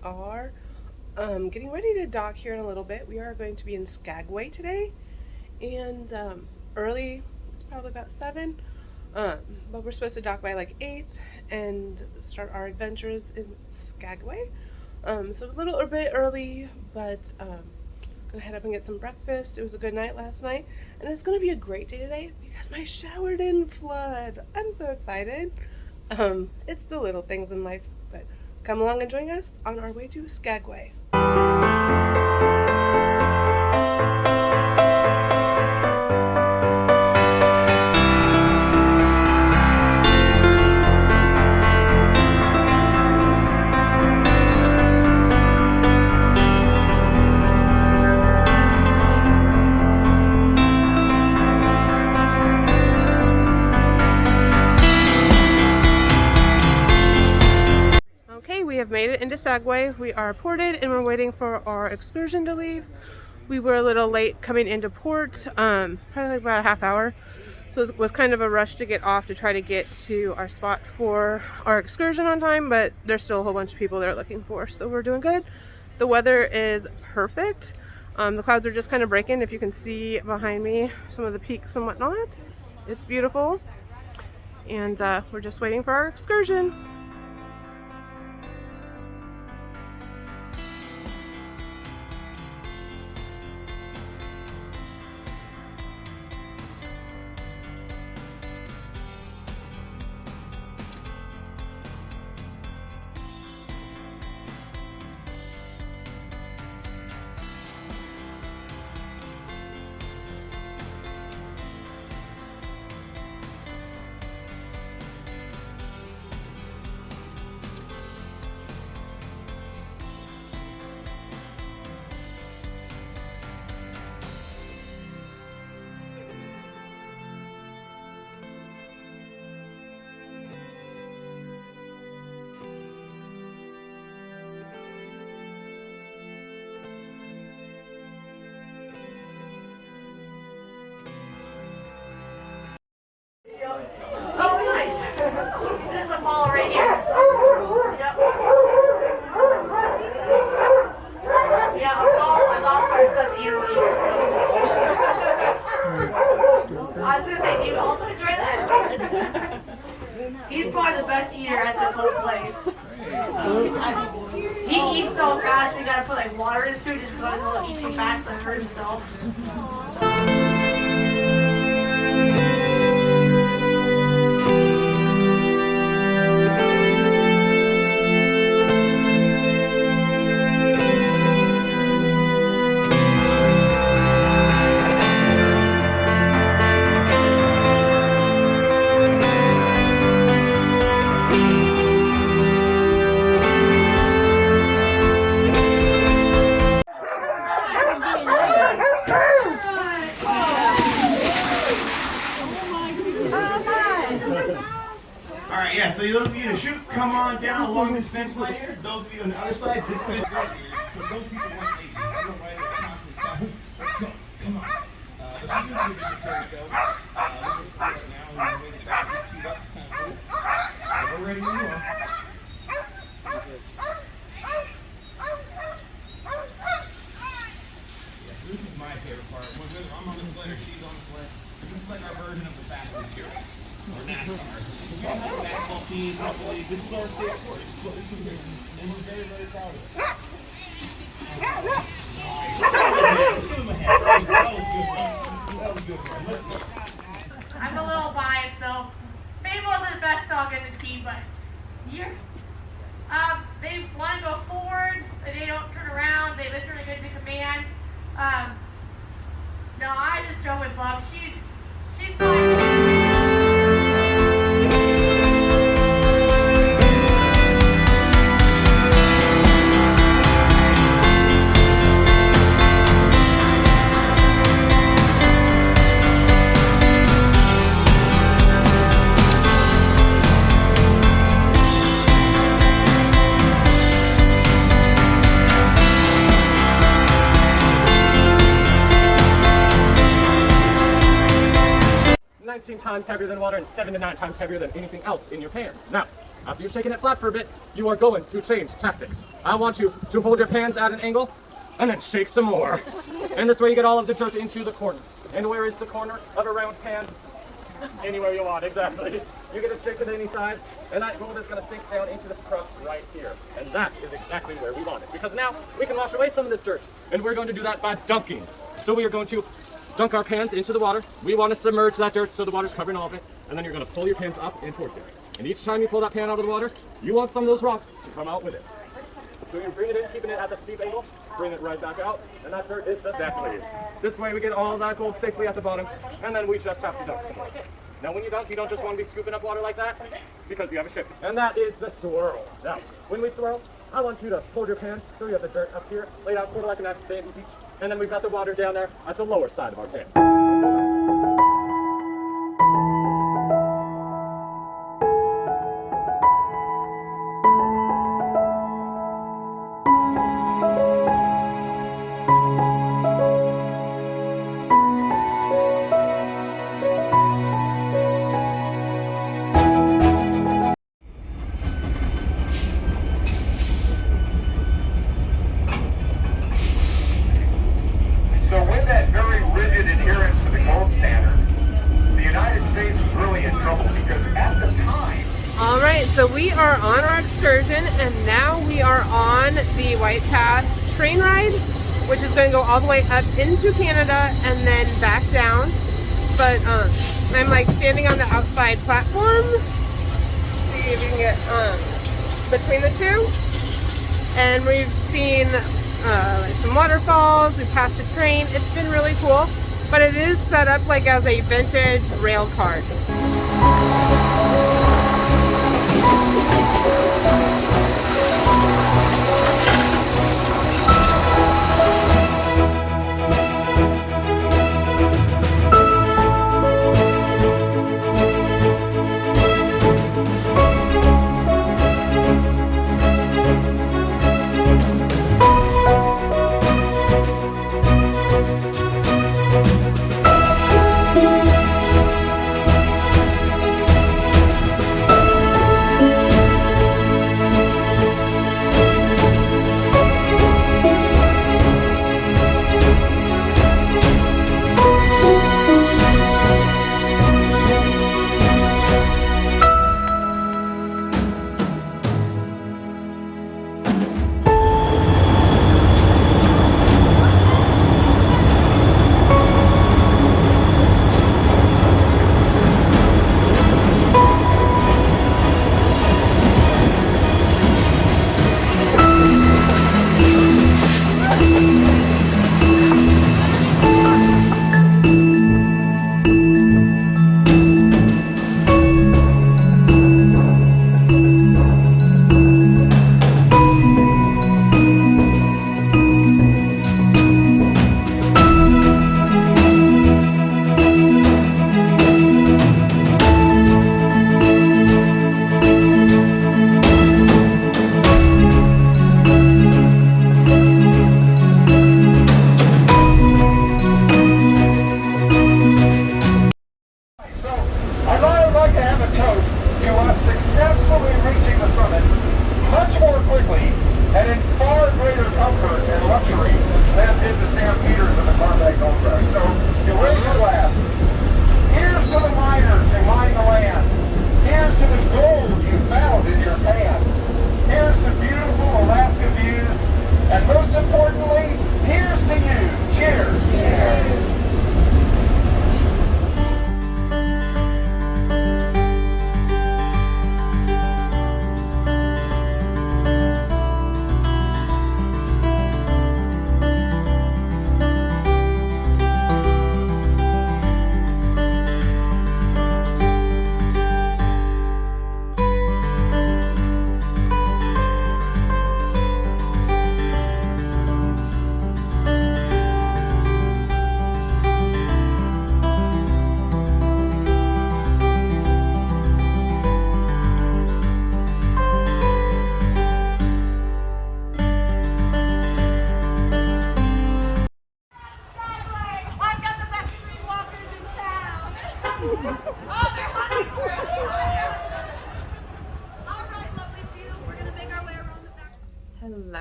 are getting ready to dock here in a little bit. We are going to be in Skagway today, and early. It's probably about 7, but we're supposed to dock by like 8 and start our adventures in Skagway. So a little bit early, but gonna head up and get some breakfast. It was a good night last night, and it's gonna be a great day today because my shower didn't flood. I'm so excited. It's the little things in life, but come along and join us on our way to Skagway. We have made it into Skagway. We are ported and we're waiting for our excursion to leave. We were a little late coming into port, probably like about a half hour. So it was kind of a rush to get off to try to get to our spot for our excursion on time, but there's still a whole bunch of people they're looking for. So we're doing good. The weather is perfect. The clouds are just kind of breaking. If you can see behind me some of the peaks and whatnot, it's beautiful. And we're just waiting for our excursion. Oh, nice. This is the ball right here. Yep. Yeah, a ball is also our stuffed animal eater. I was going to say, do you also enjoy that? He's probably the best eater at this whole place. He eats so fast, we got to put like water in his food just because he'll eat too fast and hurt himself. So those of you who shoot, come on down along this fence line here. Those of you on the other side, this fence line here. Those people want lazy. I don't know why they're constantly telling them, let's go, come on. But you do see the military go. We're going to slow it now and we're waiting back to queue up. It's kind of cool. We're ready when you are. Yeah, so this is my favorite part. I'm on the sled or she's on the sled. This is like our version of the Fast and Furious. Or NASCAR. We don't have a basketball team, this is our state sport. This is what we do here. And we're very, very proud of it. Give him a hand. That was good. Let's go. I'm a little biased though. Fable isn't the best dog in the team, but here, they want to go forward, but they don't turn around. They listen really good to commands. No, I just go with Buck. She's fine. Times heavier than water and 7 to 9 times heavier than anything else in your pans. Now, After you've shaken it flat for a bit, you are going to change tactics. I want you to hold your pans at an angle and then shake some more. And this way you get all of the dirt into the corner. And where is the corner of a round pan? Anywhere you want, exactly. You get it shake to any side, and that gold is going to sink down into this crust right here. And that is exactly where we want it. Because now we can wash away some of this dirt. And we're going to do that by dunking. So we are going to dunk our pans into the water. We want to submerge that dirt so the water's covering all of it. And then you're going to pull your pans up and towards you. And each time you pull that pan out of the water, you want some of those rocks to come out with it. So you bring it in, keeping it at the steep angle, bring it right back out, and that dirt is exactly. This way we get all that gold safely at the bottom, and then we just have to dunk some more. Now when you dunk, you don't just want to be scooping up water like that, because you have a shift. And that is the swirl. Now, when we swirl, I want you to hold your pans so you have the dirt up here, laid out sort of like a nice sandy beach, and then we've got the water down there at the lower side of our pan. So with that very rigid adherence to the gold standard, the United States was really in trouble because at the time... All right, so we are on our excursion, and now we are on the White Pass train ride, which is going to go all the way up into Canada and then back down. But I'm like standing on the outside platform. See if you can get between the two. And we've seen like some waterfalls. We passed a train. It's been really cool, but it is set up like as a vintage rail car.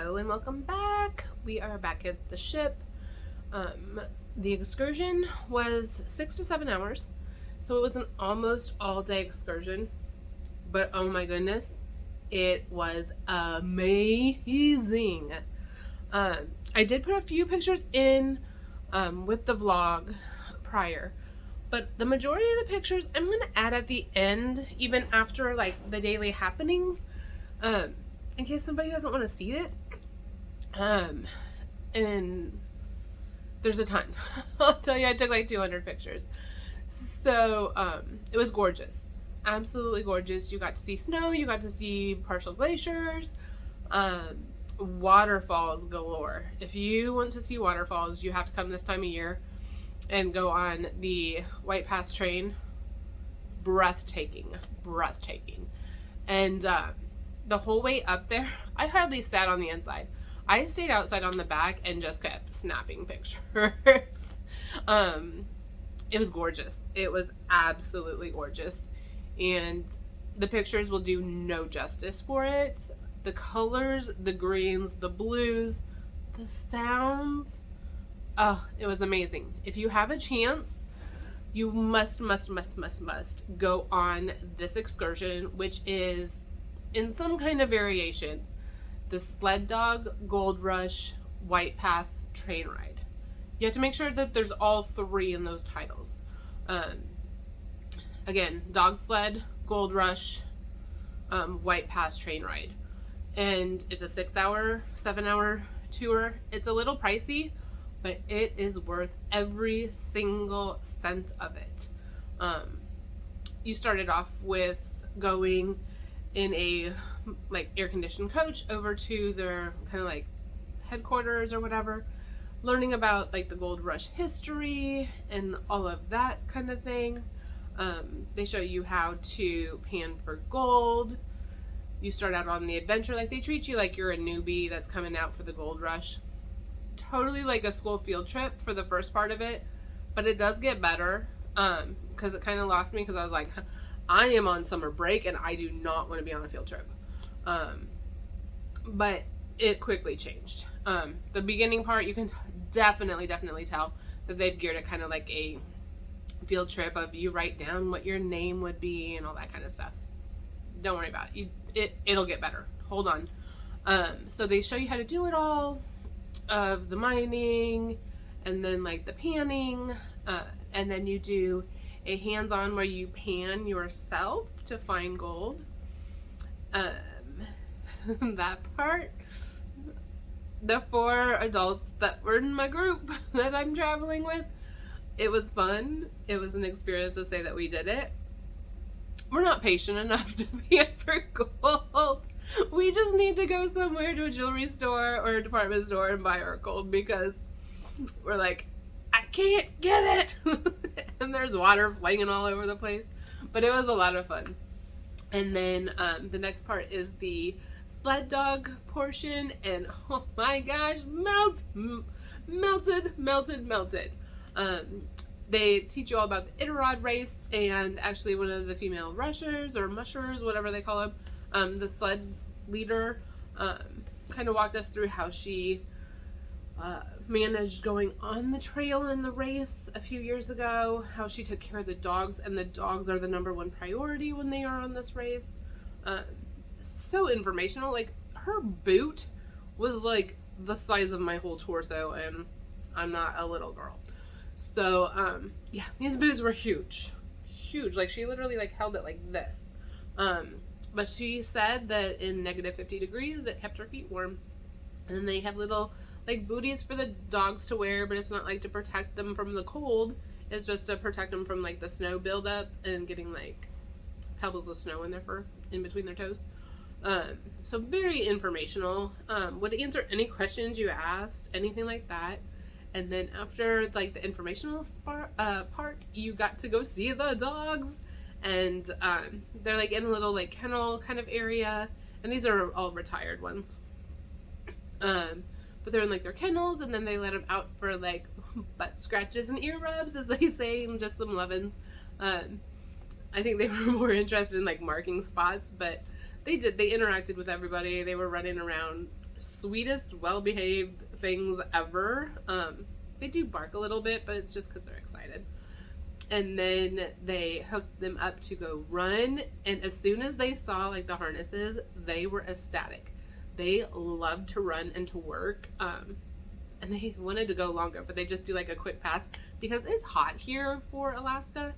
Hello and welcome back. We are back at the ship. The excursion was 6 to 7 hours, so it was an almost all-day excursion, but oh my goodness, it was amazing. I did put a few pictures in with the vlog prior, but the majority of the pictures I'm going to add at the end, even after like the daily happenings, in case somebody doesn't want to see it. And there's a ton. I'll tell you, I took like 200 pictures. So it was gorgeous. Absolutely gorgeous. You got to see snow, you got to see partial glaciers, waterfalls galore. If you want to see waterfalls, you have to come this time of year and go on the White Pass train. Breathtaking. And the whole way up there, I hardly sat on the inside. I stayed outside on the back and just kept snapping pictures. It was gorgeous. It was absolutely gorgeous. And the pictures will do no justice for it. The colors, the greens, the blues, the sounds. Oh, it was amazing. If you have a chance, you must go on this excursion, which is in some kind of variation, the Sled Dog Gold Rush White Pass train ride. You have to make sure that there's all three in those titles. Again, Dog Sled, Gold Rush, White Pass train ride. And it's a 6-hour, 7-hour tour. It's a little pricey, but it is worth every single cent of it. You started off with going in a like air-conditioned coach over to their kind of like headquarters or whatever, learning about like the Gold Rush history and all of that kind of thing. They show you how to pan for gold. You start out on the adventure, like they treat you like you're a newbie that's coming out for the Gold Rush. Totally like a school field trip for the first part of it, but it does get better, because it kind of lost me because I was like, I am on summer break and I do not want to be on a field trip. But it quickly changed. The beginning part, you can definitely tell that they've geared it kind of like a field trip of you write down what your name would be and all that kind of stuff. Don't worry about it. It'll get better. Hold on. So they show you how to do it all, of the mining and then like the panning, and then you do a hands-on where you pan yourself to find gold. That part, the 4 adults that were in my group that I'm traveling with, it was fun. It was an experience to say that we did it. We're not patient enough to pan for gold. We just need to go somewhere to a jewelry store or a department store and buy our gold, because we're like, I can't get it. And there's water flinging all over the place. But it was a lot of fun. And then the next part is the Sled Dog portion. And oh my gosh, melted. They teach you all about the Iditarod race, and actually one of the female rushers or mushers, whatever they call them, the sled leader, kind of walked us through how she managed going on the trail in the race a few years ago, how she took care of the dogs, and the dogs are the #1 priority when they are on this race. So informational. Like, her boot was like the size of my whole torso, and I'm not a little girl. So, yeah, these boots were huge. Like, she literally, like, held it like this. But she said that in -50 degrees, that kept her feet warm. And then they have little, like, booties for the dogs to wear, but it's not, like, to protect them from the cold. It's just to protect them from, like, the snow buildup and getting, like, pebbles of snow in their fur, in between their toes. So very informational. Would answer any questions you asked, anything like that. And then after like the informational part, you got to go see the dogs, and they're like in a little like kennel kind of area, and these are all retired ones. But they're in like their kennels, and then they let them out for like butt scratches and ear rubs, as they say, and just some lovin's. I think they were more interested in like marking spots, but they interacted with everybody. They were running around sweetest, well-behaved things ever. They do bark a little bit, but it's just because they're excited. And then they hooked them up to go run, and as soon as they saw like the harnesses, they were ecstatic. They loved to run and to work, and they wanted to go longer, but they just do like a quick pass because it's hot here for Alaska.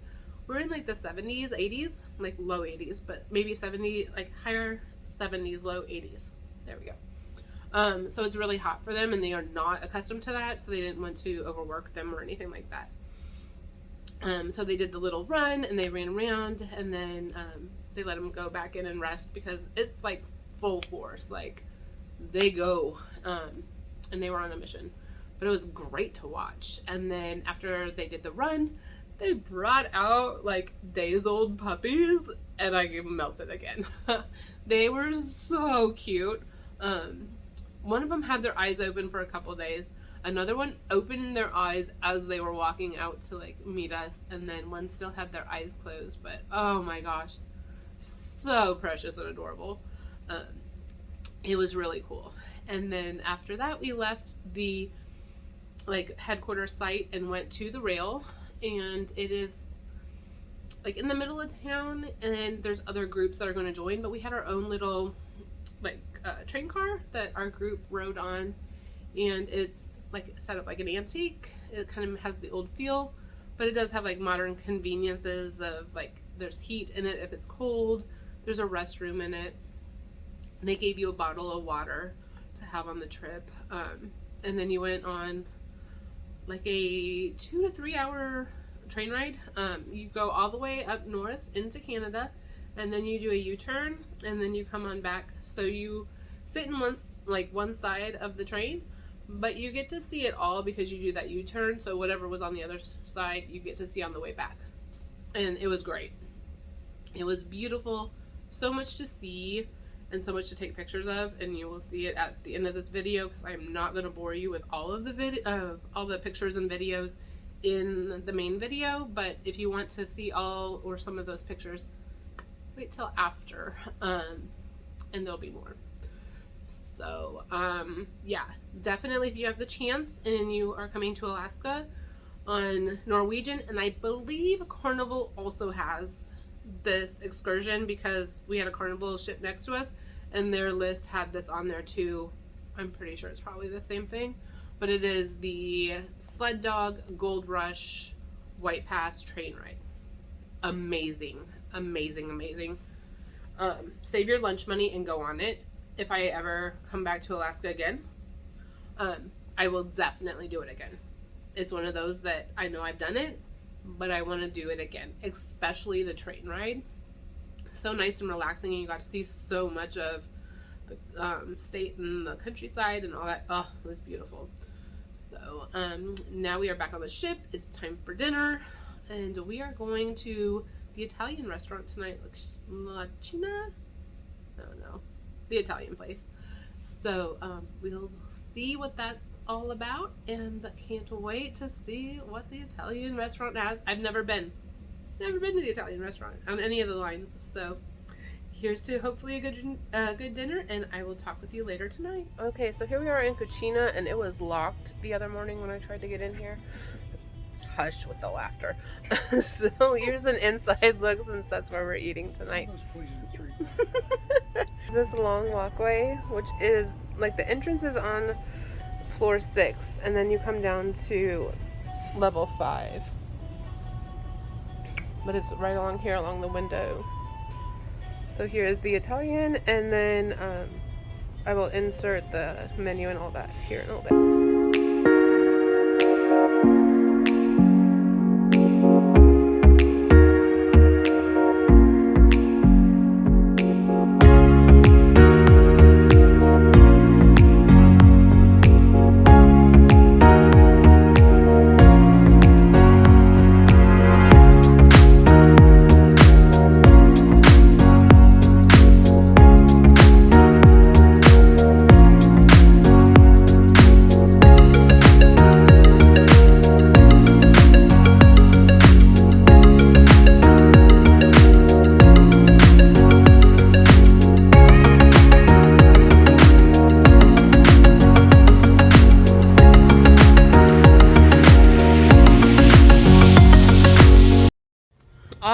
We're in like the 70s, 80s, like low 80s, but maybe 70, like higher 70s, low 80s. There we go. So it's really hot for them, and they are not accustomed to that, so they didn't want to overwork them or anything like that. So they did the little run, and they ran around, and then they let them go back in and rest because it's like full force. Like, they go, and they were on a mission. But it was great to watch. And then after they did the run, they brought out like days-old puppies, and I melted again. They were so cute. One of them had their eyes open for a couple days. Another one opened their eyes as they were walking out to like meet us, and then one still had their eyes closed. But oh my gosh, so precious and adorable. It was really cool. And then after that, we left the like headquarters site and went to the rail, and it is like in the middle of town, and there's other groups that are going to join, but we had our own little like train car that our group rode on, and it's like set up like an antique. It kind of has the old feel, but it does have like modern conveniences of like there's heat in it if it's cold, there's a restroom in it, they gave you a bottle of water to have on the trip, and then you went on like a 2 to 3 hour train ride. You go all the way up north into Canada, and then you do a U-turn, and then you come on back. So you sit in one side of the train, but you get to see it all because you do that U-turn. So whatever was on the other side, you get to see on the way back. And it was great. It was beautiful. So much to see and so much to take pictures of, and you will see it at the end of this video because I'm not going to bore you with all of the all the pictures and videos in the main video. But if you want to see all or some of those pictures, wait till after, and there'll be more. So yeah, definitely if you have the chance and you are coming to Alaska on Norwegian, and I believe Carnival also has this excursion because we had a Carnival ship next to us and their list had this on there too. I'm pretty sure it's probably the same thing, but it is the Sled Dog Gold Rush White Pass train ride. Amazing, amazing, amazing. Save your lunch money and go on it. If I ever come back to Alaska again, I will definitely do it again. It's one of those that I know I've done it, but I want to do it again, especially the train ride. So nice and relaxing, and you got to see so much of the state and the countryside and all that. Oh, it was beautiful. So now we are back on the ship. It's time for dinner, and we are going to the Italian restaurant tonight. Cucina? I don't know. The Italian place. So we'll see what that's all about, and I can't wait to see what the Italian restaurant has. I've never been to the Italian restaurant on any of the lines, so here's to hopefully a good dinner, and I will talk with you later tonight. Okay, so here we are in Cucina, and it was locked the other morning when I tried to get in here. Hush with the laughter. So here's an inside look, since that's where we're eating tonight. This long walkway, which is like the entrance is on floor 6, and then you come down to level 5, but it's right along here along the window. So here is the Italian, and then I will insert the menu and all that here in a little bit.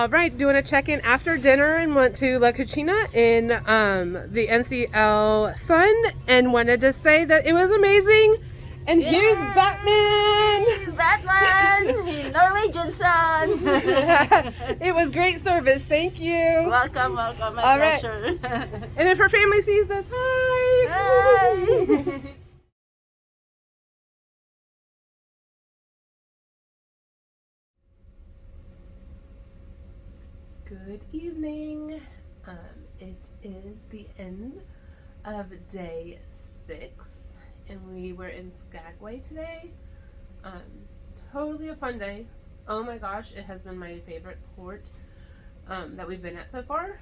All right, doing a check-in after dinner and went to La Cucina in the NCL Sun and wanted to say that it was amazing. And here's Batman! Batman! Norwegian sun! It was great service, thank you. Welcome, welcome, my All right. pleasure. And if her family sees this, hi! Hi! Good evening. It is the end of day 6, and we were in Skagway today. Totally a fun day. Oh my gosh, it has been my favorite port that we've been at so far.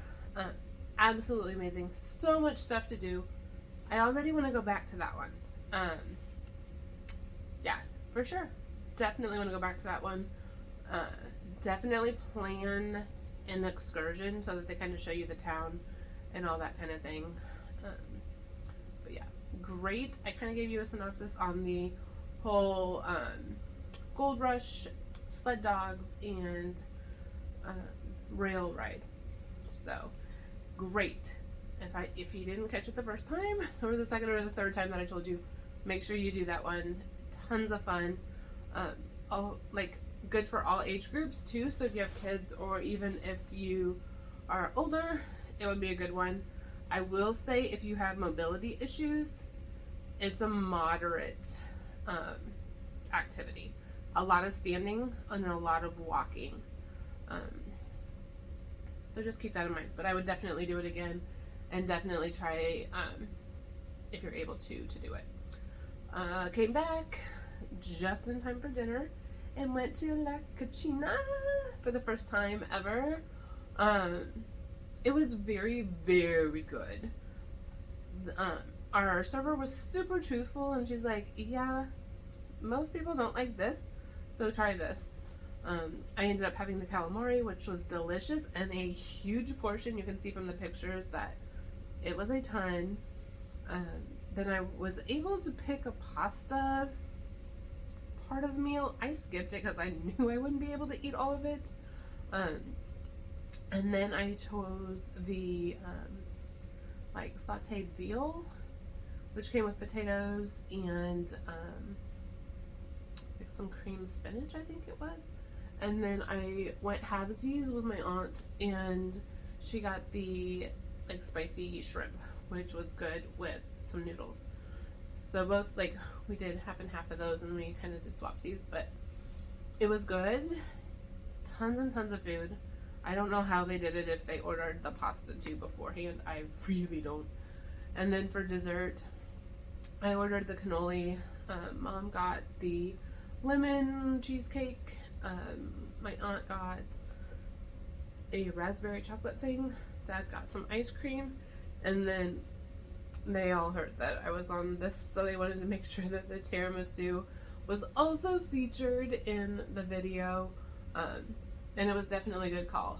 Absolutely amazing. So much stuff to do. I already want to go back to that one. Yeah, for sure. Definitely want to go back to that one. Definitely plan an excursion so that they kind of show you the town and all that kind of thing. But yeah, great. I kind of gave you a synopsis on the whole Gold Rush, sled dogs, and rail ride. So great. If you didn't catch it the first time or the second or the third time that I told you, make sure you do that one. Tons of fun. Good for all age groups too, so if you have kids or even if you are older, it would be a good one. I will say if you have mobility issues, it's a moderate activity. A lot of standing and a lot of walking. So just keep that in mind. But I would definitely do it again and definitely try, if you're able to do it. Came back just in time for dinner and went to La Cucina for the first time ever. It was very, very good. Our server was super truthful, and she's like, yeah, most people don't like this, so try this. I ended up having the calamari, which was delicious and a huge portion. You can see from the pictures that it was a ton. Then I was able to pick a pasta part of the meal. I skipped it because I knew I wouldn't be able to eat all of it. And then I chose the sauteed veal, which came with potatoes and some cream spinach, I think it was. And then I went halvesies with my aunt, and she got the spicy shrimp, which was good with some noodles. So both, we did half and half of those, and we kind of did swapsies, but it was good. Tons and tons of food. I don't know how they did it if they ordered the pasta too beforehand. I really don't. And then for dessert, I ordered the cannoli. Mom got the lemon cheesecake. My aunt got a raspberry chocolate thing. Dad got some ice cream. And then they all heard that I was on this, so they wanted to make sure that the tiramisu was also featured in the video. And it was definitely a good call.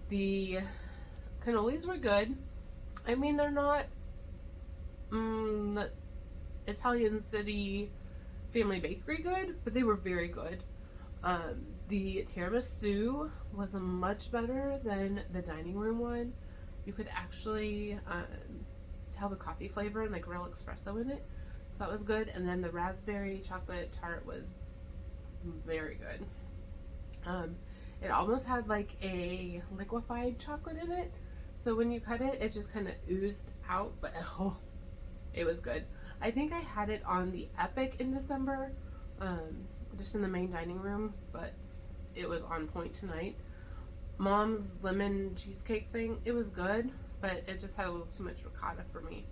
The cannolis were good. I mean, they're not Italian City Family Bakery good, but they were very good. The tiramisu was much better than the dining room one. You could actually tell the coffee flavor and real espresso in it, so that was good. And then the raspberry chocolate tart was very good. It almost had a liquefied chocolate in it, so when you cut it, it just kind of oozed out, but it was good. I think I had it on the Epic in December, just in the main dining room, but it was on point tonight. Mom's lemon cheesecake thing, it was good, but it just had a little too much ricotta for me.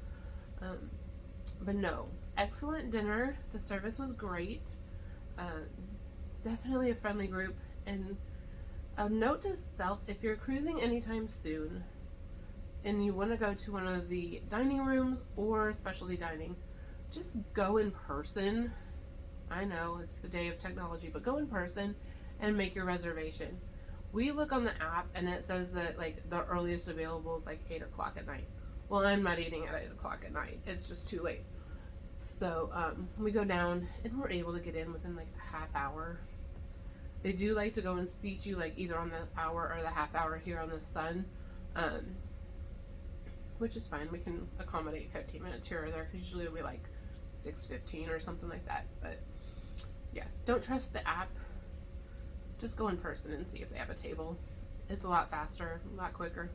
But no, excellent dinner. The service was great. Definitely a friendly group. And a note to self, if you're cruising anytime soon and you want to go to one of the dining rooms or specialty dining, just go in person. I know it's the day of technology, but go in person and make your reservation. We look on the app and it says that the earliest available is 8 o'clock at night. Well, I'm not eating at 8 o'clock at night. It's just too late. So we go down and we're able to get in within a half hour. They do like to go and seat you like either on the hour or the half hour here on the sun, which is fine. We can accommodate 15 minutes here or there because usually it'll be like 6:15 or something like that. But yeah, don't trust the app. Just go in person and see if they have a table. It's a lot faster, a lot quicker.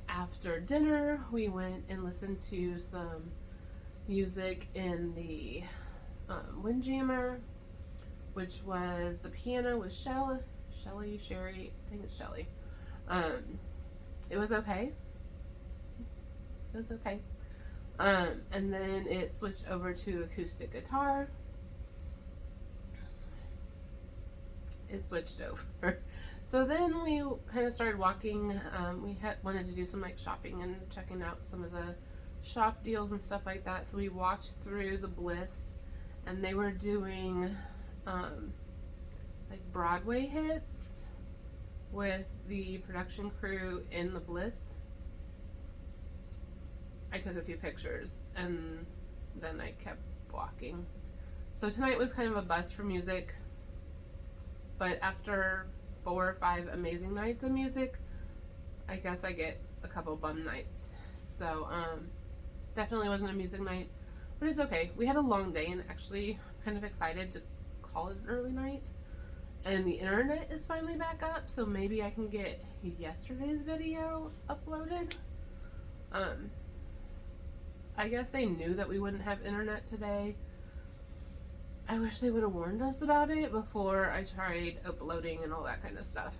After dinner, we went and listened to some music in the Windjammer, which was the piano with Shelly, Sherry, I think it's Shelly. It was okay. It was okay. And then it switched over to acoustic guitar. It switched over. So then we kind of started walking. We wanted to do some like shopping and checking out some of the shop deals and stuff like that. So we walked through the Bliss, and they were doing like Broadway hits with the production crew in the Bliss. I took a few pictures and then I kept walking. So tonight was kind of a bust for music, but after 4 or 5 amazing nights of music, I guess I get a couple bum nights. So definitely wasn't a music night, but it's okay. We had a long day and actually kind of excited to call it an early night. And the internet is finally back up, so maybe I can get yesterday's video uploaded. I guess they knew that we wouldn't have internet today. I wish they would have warned us about it before I tried uploading and all that kind of stuff.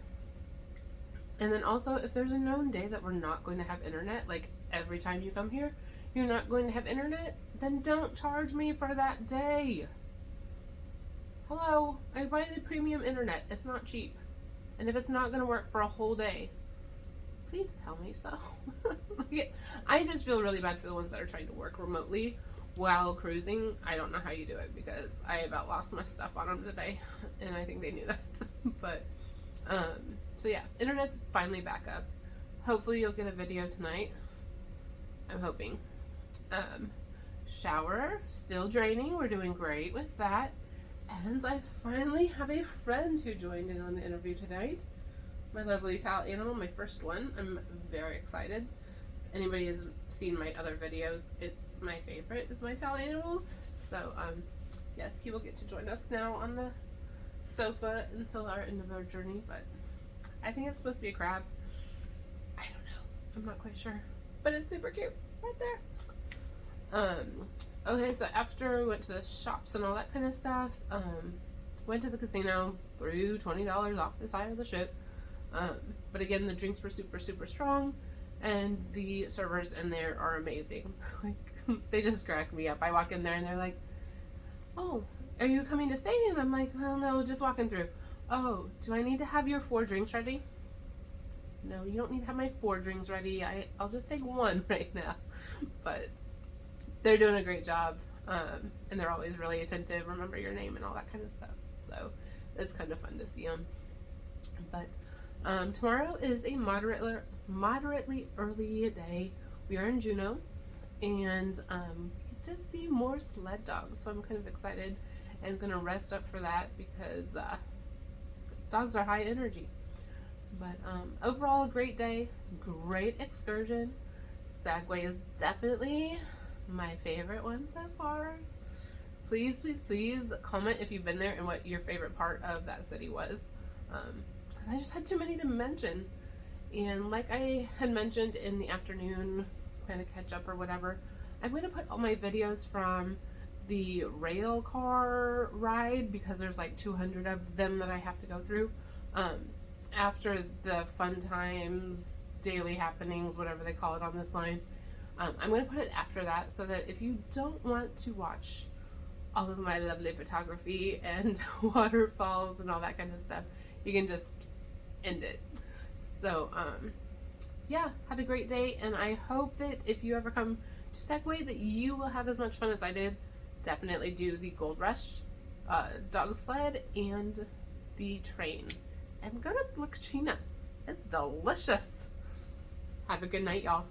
And then also, if there's a known day that we're not going to have internet, like every time you come here, you're not going to have internet, then don't charge me for that day. Hello, I buy the premium internet. It's not cheap. And if it's not going to work for a whole day, please tell me so. I just feel really bad for the ones that are trying to work remotely while cruising. I don't know how you do it because I about lost my stuff on them today, and I think they knew that. But so yeah, internet's finally back up. Hopefully you'll get a video tonight. I'm hoping. Shower still draining. We're doing great with that. And I finally have a friend who joined in on the interview tonight. My lovely towel animal, my first one. I'm very excited. If anybody has seen my other videos, it's my favorite is my towel animals. So yes, he will get to join us now on the sofa until our end of our journey, but I think it's supposed to be a crab. I don't know. I'm not quite sure. But it's super cute right there. Okay, so after we went to the shops and all that kind of stuff, went to the casino, threw $20 off the side of the ship. But again, the drinks were super, super strong, and the servers in there are amazing. Like, they just crack me up. I walk in there and they're like, "Oh, are you coming to stay?" And I'm like, "Well, no, just walking through." "Oh, do I need to have your 4 drinks ready?" "No, you don't need to have my 4 drinks ready. I'll just take 1 right now." But they're doing a great job, and they're always really attentive, remember your name and all that kind of stuff. So it's kind of fun to see them. But tomorrow is a moderately early day. We are in Juneau, and just see more sled dogs. So I'm kind of excited and gonna rest up for that because those dogs are high energy. But overall, a great day, great excursion. Skagway is definitely my favorite one so far. Please, please, please comment if you've been there and what your favorite part of that city was. Because I just had too many to mention. And like I had mentioned in the afternoon kind of catch up or whatever, I'm going to put all my videos from the rail car ride, because there's like 200 of them that I have to go through, after the fun times, daily happenings, whatever they call it on this line. I'm going to put it after that, so that if you don't want to watch all of my lovely photography and waterfalls and all that kind of stuff, you can just end it. So yeah, had a great day, and I hope that if you ever come to Skagway that you will have as much fun as I did. Definitely do the Gold Rush, dog sled, and the train, and go to Cucina. It's delicious. Have a good night, y'all.